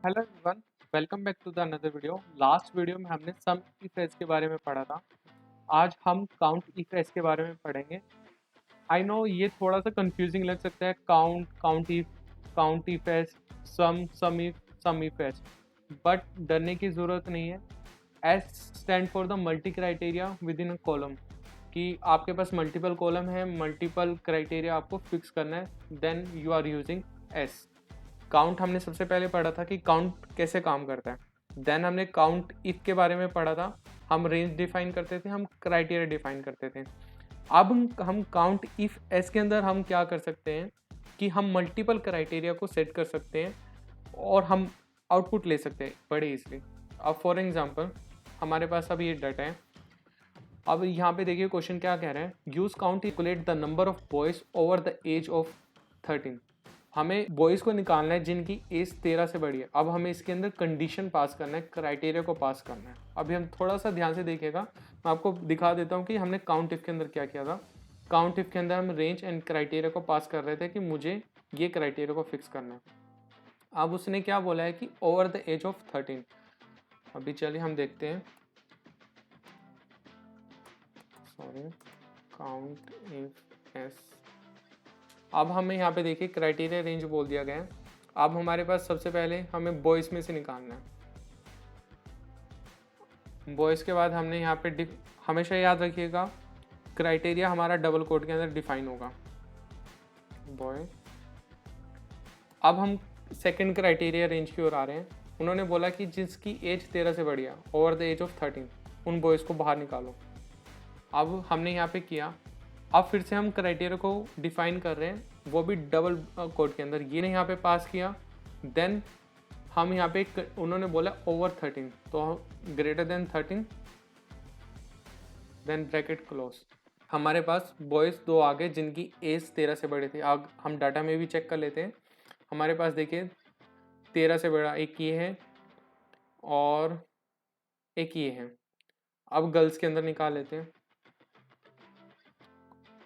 Hello everyone, welcome back to the another video. Last video में हमने सम if S के बारे में पढ़ा था। आज हम काउंट इफ एस के बारे में पढ़ेंगे। आई नो ये थोड़ा सा कंफ्यूजिंग लग सकता है, countifs, sumifs, but डरने की ज़रूरत नहीं है। S stand for the multi criteria within a column, कि आपके पास मल्टीपल कॉलम है, मल्टीपल क्राइटेरिया आपको फिक्स करना है, then you are using S. Count हमने सबसे पहले पढ़ा था कि काउंट कैसे काम करता है। देन हमने काउंट इफ के बारे में पढ़ा था। हम रेंज डिफाइन करते थे, हम क्राइटेरिया डिफाइन करते थे। अब हम काउंट इफ एस के अंदर हम क्या कर सकते हैं कि हम मल्टीपल क्राइटेरिया को सेट कर सकते हैं और हम आउटपुट ले सकते हैं बड़े ईजिली। अब फॉर एग्जांपल हमारे पास अब ये डाटा है। अब यहाँ पे देखिए क्वेश्चन क्या कह रहे हैं, use count calculate the number of boys over the age of 13। हमें बॉयज़ को निकालना है जिनकी एज 13 से बड़ी है। अब हमें इसके अंदर कंडीशन पास करना है, क्राइटेरिया को पास करना है। अभी हम थोड़ा सा ध्यान से देखिएगा, मैं आपको दिखा देता हूँ कि हमने काउंट इफ के अंदर क्या किया था। काउंट इफ के अंदर हम रेंज एंड क्राइटेरिया को पास कर रहे थे कि मुझे ये क्राइटेरिया को फिक्स करना है। अब उसने क्या बोला है कि ओवर द एज ऑफ 13। अभी चलिए हम देखते हैं। Sorry, count if S. अब हमें यहाँ पे देखिए क्राइटेरिया रेंज बोल दिया गया है। अब हमारे पास सबसे पहले हमें बॉयज़ में से निकालना है। बॉयज़ के बाद हमने यहाँ पे हमेशा याद रखिएगा क्राइटेरिया हमारा डबल कोट के अंदर डिफाइन होगा, बॉय। अब हम सेकंड क्राइटेरिया रेंज की ओर आ रहे हैं। उन्होंने बोला कि जिसकी एज 13 से बढ़ी है, ओवर द एज ऑफ 13, उन बॉयज़ को बाहर निकालो। अब हमने यहाँ पे किया। अब फिर से हम क्राइटेरिया को डिफाइन कर रहे हैं, वो भी डबल कोड के अंदर। ये ने यहाँ पे पास किया। देन हम यहाँ पे उन्होंने बोला ओवर 13, तो greater than 13, then bracket close. हमारे पास बॉयज़ दो आ गए जिनकी एज 13 से बड़े थे। अब हम डाटा में भी चेक कर लेते हैं। हमारे पास देखिए 13 से बड़ा एक ये है और एक ये है। अब गर्ल्स के अंदर निकाल लेते हैं।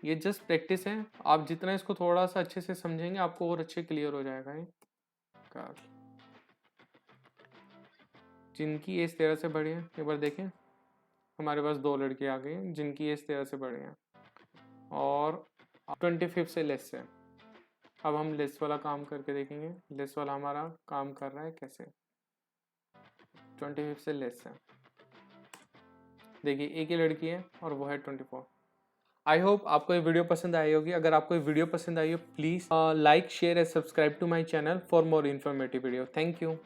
ये जस्ट प्रैक्टिस है, आप जितना इसको थोड़ा सा अच्छे से समझेंगे आपको और अच्छे क्लियर हो जाएगा। ये जिनकी एज 13 से बड़ी है, एक बार देखें, हमारे पास दो लड़के आ गए हैं जिनकी एज 13 से बड़े हैं और 25 से लेस है। अब हम लेस वाला काम करके देखेंगे, लेस वाला हमारा काम कर रहा है कैसे। 25 से लेस है, देखिए एक ही लड़की है और वो है 24। आई होप आपको ये वीडियो पसंद आई होगी। अगर आपको ये वीडियो पसंद आई हो, please like, share and subscribe to my channel for more informative video. Thank you.